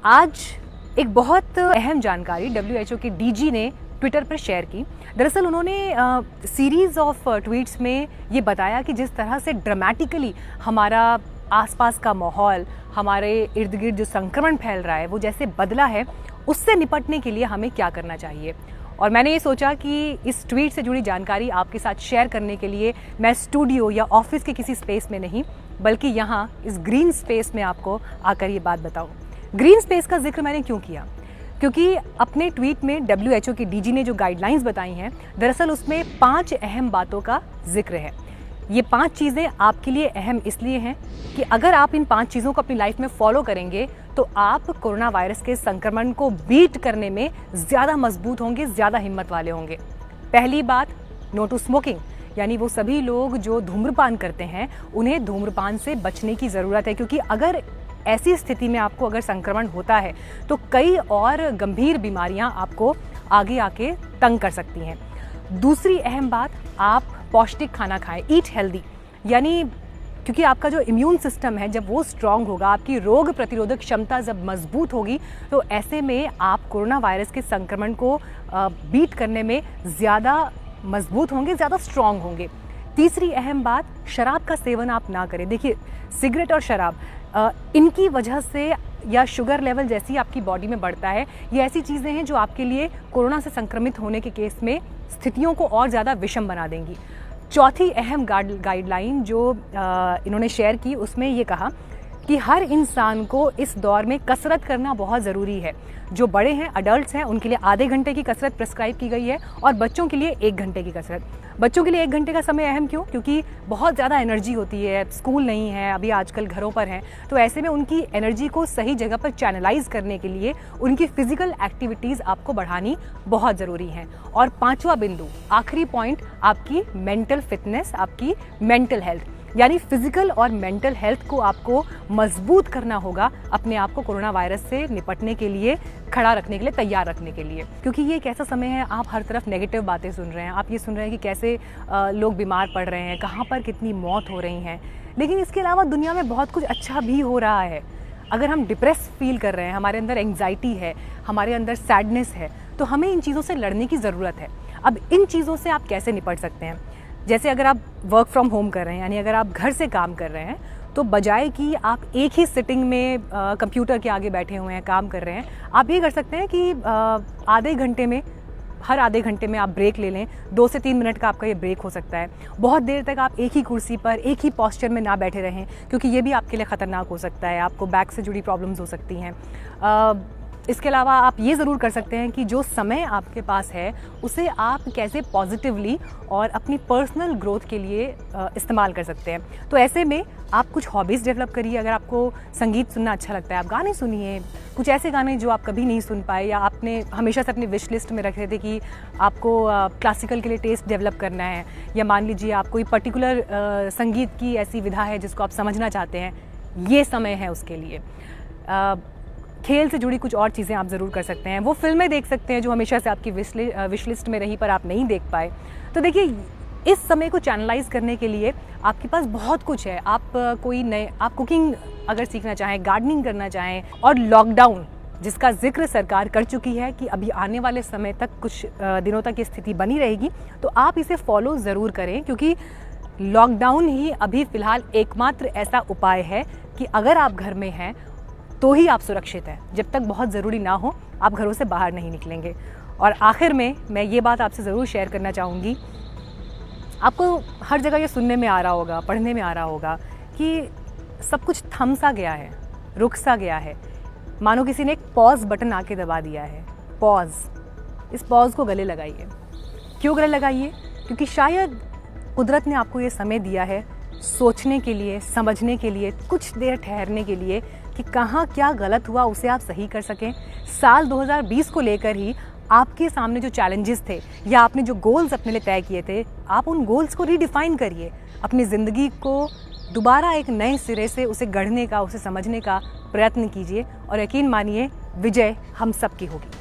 आज एक बहुत अहम जानकारी WHO के डीजी ने ट्विटर पर शेयर की। दरअसल उन्होंने सीरीज ऑफ ट्वीट्स में ये बताया कि जिस तरह से ड्रामेटिकली हमारा आसपास का माहौल, हमारे इर्द गिर्द जो संक्रमण फैल रहा है वो जैसे बदला है, उससे निपटने के लिए हमें क्या करना चाहिए। और मैंने ये सोचा कि इस ट्वीट से जुड़ी जानकारी आपके साथ शेयर करने के लिए मैं स्टूडियो या ऑफिस के किसी स्पेस में नहीं, बल्कि यहाँ इस ग्रीन स्पेस में आपको आकर ये बात बताऊँ। ग्रीन स्पेस का जिक्र मैंने क्यों किया? क्योंकि अपने ट्वीट में WHO की डीजी ने जो गाइडलाइंस बताई हैं, दरअसल उसमें 5 अहम बातों का जिक्र है। ये 5 चीज़ें आपके लिए अहम इसलिए हैं कि अगर आप इन 5 चीज़ों को अपनी लाइफ में फॉलो करेंगे तो आप कोरोना वायरस के संक्रमण को बीट करने में ज़्यादा मजबूत होंगे, ज़्यादा हिम्मत वाले होंगे। पहली बात, नो टू स्मोकिंग, यानी वो सभी लोग जो धूम्रपान करते हैं उन्हें धूम्रपान से बचने की ज़रूरत है, क्योंकि अगर ऐसी स्थिति में आपको अगर संक्रमण होता है तो कई और गंभीर बीमारियां आपको आगे आके तंग कर सकती हैं। दूसरी अहम बात, आप पौष्टिक खाना खाएं, ईट हेल्दी, यानी क्योंकि आपका जो इम्यून सिस्टम है जब वो स्ट्रांग होगा, आपकी रोग प्रतिरोधक क्षमता जब मजबूत होगी, तो ऐसे में आप कोरोना वायरस के संक्रमण को बीट करने में ज़्यादा मजबूत होंगे, ज़्यादा स्ट्रांग होंगे। तीसरी अहम बात, शराब का सेवन आप ना करें। देखिए, सिगरेट और शराब इनकी वजह से या शुगर लेवल जैसी आपकी बॉडी में बढ़ता है, ये ऐसी चीज़ें हैं जो आपके लिए कोरोना से संक्रमित होने के केस में स्थितियों को और ज़्यादा विषम बना देंगी। चौथी अहम गाइडलाइन जो इन्होंने शेयर की, उसमें ये कहा कि हर इंसान को इस दौर में कसरत करना बहुत ज़रूरी है। जो बड़े हैं, अडल्ट्स हैं, उनके लिए आधे घंटे की कसरत प्रिस्क्राइब की गई है और बच्चों के लिए 1 घंटे की कसरत। बच्चों के लिए 1 घंटे का समय अहम क्यों? क्योंकि बहुत ज़्यादा एनर्जी होती है, स्कूल नहीं है, अभी आजकल घरों पर हैं, तो ऐसे में उनकी एनर्जी को सही जगह पर चैनलाइज करने के लिए उनकी फिजिकल एक्टिविटीज़ आपको बढ़ानी बहुत ज़रूरी है। और 5वां बिंदु, आखिरी पॉइंट, आपकी मेंटल फिटनेस, आपकी मेंटल हेल्थ, यानी फिजिकल और मेंटल हेल्थ को आपको मजबूत करना होगा अपने आप को कोरोना वायरस से निपटने के लिए, खड़ा रखने के लिए, तैयार रखने के लिए। क्योंकि ये एक ऐसा समय है, आप हर तरफ नेगेटिव बातें सुन रहे हैं, आप ये सुन रहे हैं कि कैसे लोग बीमार पड़ रहे हैं, कहाँ पर कितनी मौत हो रही हैं, लेकिन इसके अलावा दुनिया में बहुत कुछ अच्छा भी हो रहा है। अगर हम डिप्रेस फील कर रहे हैं, हमारे अंदर एंग्जाइटी है, हमारे अंदर सैडनेस है, तो हमें इन चीज़ों से लड़ने की ज़रूरत है। अब इन चीज़ों से आप कैसे निपट सकते हैं? जैसे अगर आप वर्क फ्रॉम होम कर रहे हैं, यानी अगर आप घर से काम कर रहे हैं, तो बजाय कि आप एक ही सिटिंग में कंप्यूटर के आगे बैठे हुए हैं, काम कर रहे हैं, आप ये कर सकते हैं कि हर आधे घंटे में आप ब्रेक ले लें। 2 से 3 मिनट का आपका ये ब्रेक हो सकता है। बहुत देर तक आप एक ही कुर्सी पर, एक ही पोस्चर में ना बैठे रहें, क्योंकि ये भी आपके लिए ख़तरनाक हो सकता है, आपको बैक से जुड़ी प्रॉब्लम्स हो सकती हैं। इसके अलावा आप ये ज़रूर कर सकते हैं कि जो समय आपके पास है उसे आप कैसे पॉजिटिवली और अपनी पर्सनल ग्रोथ के लिए इस्तेमाल कर सकते हैं। तो ऐसे में आप कुछ हॉबीज़ डेवलप करिए। अगर आपको संगीत सुनना अच्छा लगता है, आप गाने सुनिए, कुछ ऐसे गाने जो आप कभी नहीं सुन पाए या आपने हमेशा से अपनी विश लिस्ट में रखे थे कि आपको क्लासिकल के लिए टेस्ट डेवलप करना है, या मान लीजिए आप कोई पर्टिकुलर संगीत की ऐसी विधा है जिसको आप समझना चाहते हैं, ये समय है उसके लिए। खेल से जुड़ी कुछ और चीज़ें आप ज़रूर कर सकते हैं। वो फिल्में देख सकते हैं जो हमेशा से आपकी विश लिस्ट में रही पर आप नहीं देख पाए। तो देखिए, इस समय को चैनलाइज करने के लिए आपके पास बहुत कुछ है। आप कुकिंग अगर सीखना चाहें, गार्डनिंग करना चाहें, और लॉकडाउन जिसका जिक्र सरकार कर चुकी है कि अभी आने वाले समय तक कुछ दिनों तक ये स्थिति बनी रहेगी, तो आप इसे फॉलो ज़रूर करें, क्योंकि लॉकडाउन ही अभी फ़िलहाल एकमात्र ऐसा उपाय है कि अगर आप घर में हैं तो ही आप सुरक्षित हैं। जब तक बहुत ज़रूरी ना हो, आप घरों से बाहर नहीं निकलेंगे। और आखिर में मैं ये बात आपसे ज़रूर शेयर करना चाहूँगी, आपको हर जगह ये सुनने में आ रहा होगा, पढ़ने में आ रहा होगा कि सब कुछ थम सा गया है, रुक सा गया है, मानो किसी ने एक पॉज बटन आके दबा दिया है। पॉज, इस पॉज को गले लगाइए। क्यों गले लगाइए? क्योंकि शायद कुदरत ने आपको ये समय दिया है सोचने के लिए, समझने के लिए, कुछ देर ठहरने के लिए कि कहाँ क्या गलत हुआ उसे आप सही कर सकें। साल 2020 को लेकर ही आपके सामने जो चैलेंजेस थे या आपने जो गोल्स अपने लिए तय किए थे, आप उन गोल्स को रीडिफाइन करिए। अपनी ज़िंदगी को दोबारा एक नए सिरे से उसे गढ़ने का, उसे समझने का प्रयत्न कीजिए, और यकीन मानिए, विजय हम सब की होगी।